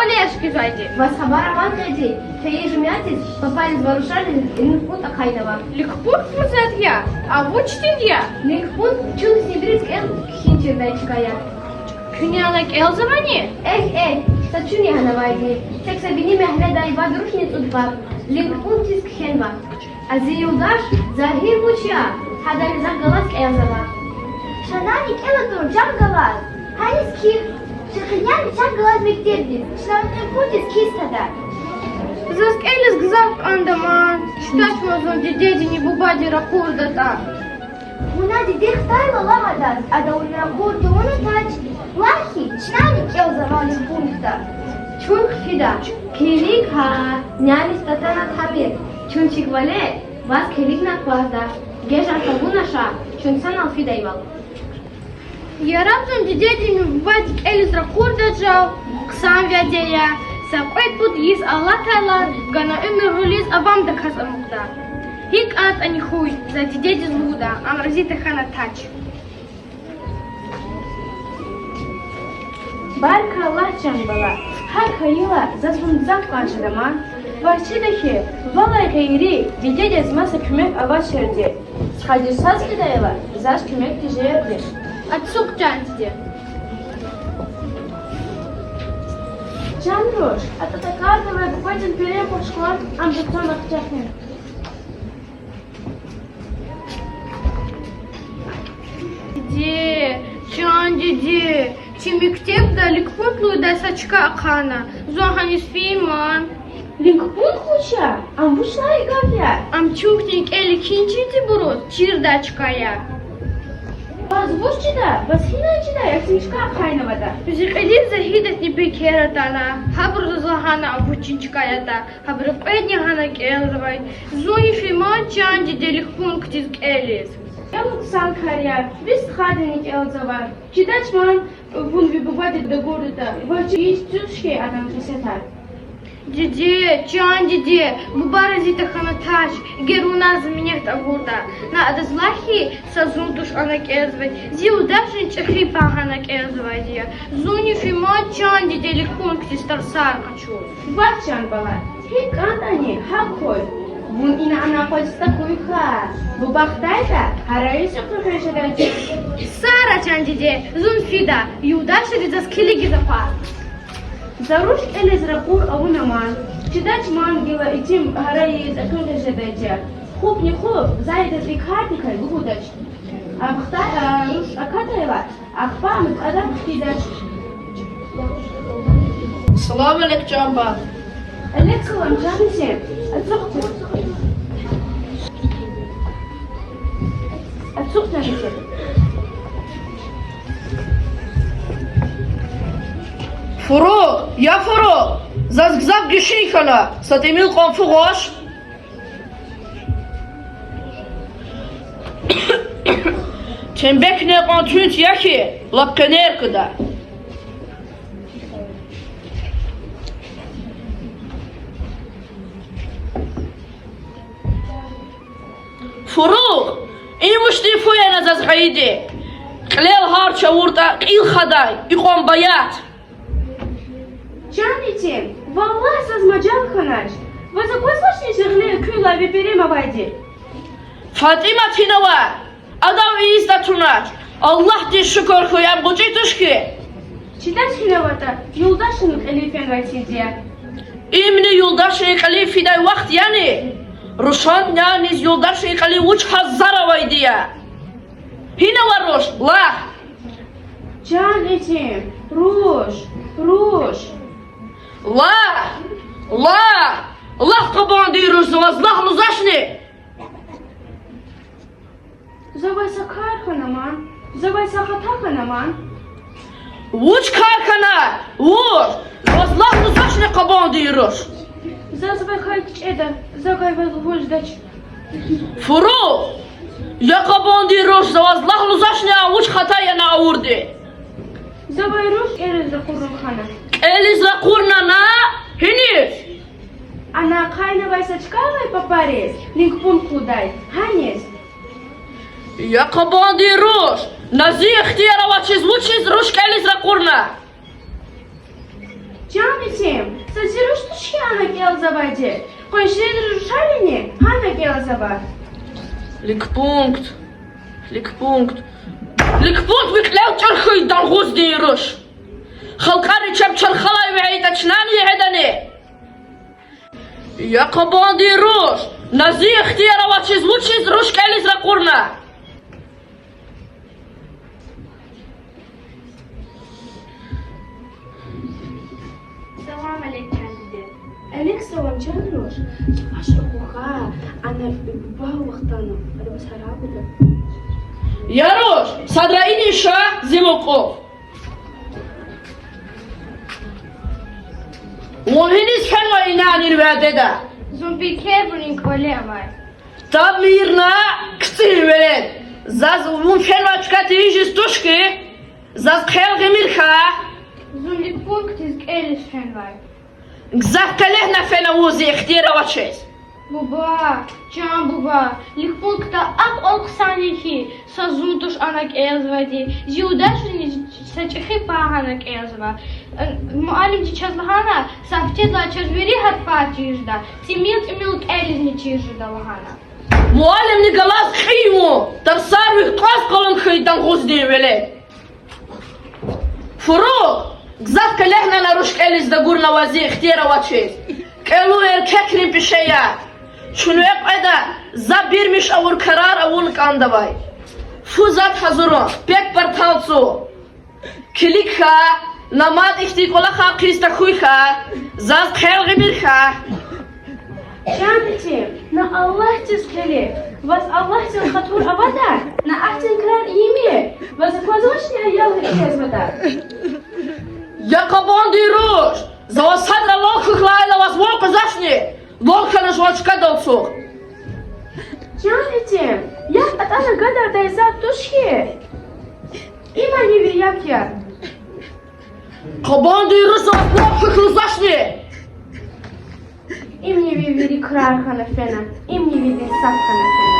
Олежки зайди. Вас хабара ман кеди. Феи жмятис, попали вооружали, и пункт акайдава. Ликпунт музет я, а вот что я. Пункт чул сибирск эл хинчер дайчкая. Княлак Элзавани? Сачуни ханавайди. Сексабини мехле дайва друшниц удбаб. Пункт тиск хенва. Азиюдаш захир бучя. Хадай загалас элзава. Шанани келатур джангалас. Хайс кир. Шахнян джангалас мектебди. Шнавны путис кистада. Заск Элис гзавк андаман. Штач мазон дедеди не бубади ракурдата. Муна дидих тайла лагадас. Ада уна гурду уна тач. Лахи. Шнани келзавали пункта. Чунк фида. Килик ха. Няни статана табир. Чунчик вале. Вас килик на квазда. Гежан табунаша. Чунсан алфидайвал. Я рабзон дедеди не бубади Элис ракурдаджал. Ксам вядея. Сапайт буд yiz Allah Teala gana ömür ruliz avam da kazamukta. Hik at ani huy za didedi zluda amrazita khana taç. Barka Allah canbala. Har hayıla zazvundzam karşılaman. Vahçedeki valay gayri didedi zmasa kümek avaşerdi. Skhadirsaz gidayla zaz kümek dijerdi. Atsuk cantidi. Canroş, atata karda ve bubacın pere poşkon ambuton akçakın. Диди, чан диди, чимиктеп да ликпунтлу да сачка акана. Зохани сфиман. Linkpun kuşa, ambuşlar gafya. Am чухник эли кинчити бурут, чирдачкая. Vazvuşçida, vashinacida, yaksimşka kaynavada. Зиқидин захидат не бекератана, хабр зохана абучинчкая да, хабр пэдни хана келзавай. Зони фиман чан диди ликпун ктизк элис. Yalnız Sankarya, biz xadinik elzavar. Çidaçman, bun bir bubadi da gorda. Vacı hiç tüzşke adam kesetar. Диди, чан диди, бубаразита хана тач, геруна заменяет агурда. На адазлахи сазун душ ана кезвай, зил даже чахри пахана кезвай дия. Зуни фима чан диди ликун кти старсар качу. Vahçan bala, hik andani, hakoy. Bun ina ana koysta kuyka. Bu baktayda, harayısı kırkışıdacı. Сара чан диди, зун фида, юдаши дизас килиги запар. Zaruş elezrakur avunaman. Çidaçman gila içim harayı kırkışıdacı. Хуп не хуп, зайда трикхатикай гудач. Ахта руш акатайла, ахпам адам хидач. Salam aleykum canba. Aleksalam canısem. Atsuk canısem. Furu, ya furu. Zazgzab güşikala. Satemil konfu hoş. Çembek ne kontünt yaki. Lapkener kıda. Furu, imuşti fuyana zazgaydi. Qlel harça vurda qil khaday. İqon bayat. Canıcım, vallahi sazmacan kanaş. Vaza koysaşni şıglı küla ve perema vaydi. Fatima Tinova. Adam iyizda tunaç. Allah de şükür koyam kucaytuş ki. Çidaç hinavata, yoldaşınlık elifen vaysidiya. İmni yoldaşı kali fiday vakt yani. Ruşan yaniz yoldaşı kali uç hazzara vaydi ya. Hine var roş, la. Canıcım, ruş. La. Allah kaban diyoruz, vazlah luzashni. Zavay sakar hanaman, zavay sakata hanaman. Uç karkana, vazlah luzashni kaban diyoruz. Zavay haykiç eda, zavay vazvojdaç. Furu, ya kaban diyoruz, vazlah luzashni uç hataya na avurdi. Zavay ruş erezde kurun hana. Elizla kurnana, hiniz. Ana kayna vaysa çıkarvay papares, linkpun kuday, haniz. Ya kaban diyoruz, nazi ihtiyara vaçiz vuçiz ruş elizla kurna. Canı Чамитим, созируешь тушьяна келзабаде. Хойшин рушалине, хана келзаба. Ликпункт. Беклев чархой дангуз дейруш. Халкари чап чархалай вейта чнани ехедане. Якобан дейруш. Нази ихтиярова чиз лучшиз руш келиз ракурна. Салам алейкум деді. Алек салам чандрош. Ваш рухуха, она ба вахтану. Адабас харабуда. Ярош, садраини ша зимоков. Мохинис хелва инанир вадеда. Зумби кебрин коле амай. Таб мирна кстир велед. Заз мун хелва чкати вижис тушки. Заз хелги мирха. Зумби пункт из келис фенвай. Гзах калехна фена узи ихтира вачес. Буба, can buba, лихпункта ак олксанихи, сазунтуш анак элзвади, зиудашни сачхи паханак элзва. Муалим чичазлахана, сафтедла червери хатфатижда, тимил элизни чижда лахана. Муалим не галас химу, тарсар вих клас колон хитан гузди велед. Фурук, гзах калехна наруш элиз да гурна вази ихтира вачес. Келу erkeknin pişeya. Şunu yapayda zabirmiş avur karar avun kandavay. Fuzat hazırın, pek partalsu. Kilikha, namad ihtikolakha krista kuyha, zaz khelgi birha. Чамитим, на Аллах тискали. Вас Аллах тил хатур абада. На ахтин крар ими. Вас квазошни аял хезвада. Yakabon diruş. Zava sadra lokhukhlayla vas volku zashni. Volkana жвачка долцу. Чамитим, я атана гадар дайза тушхи. Има не вирьяк я. Kabon diruş zava lokhukhlu zashni. Им не вивери крар ханафена. Им не види сад ханафена.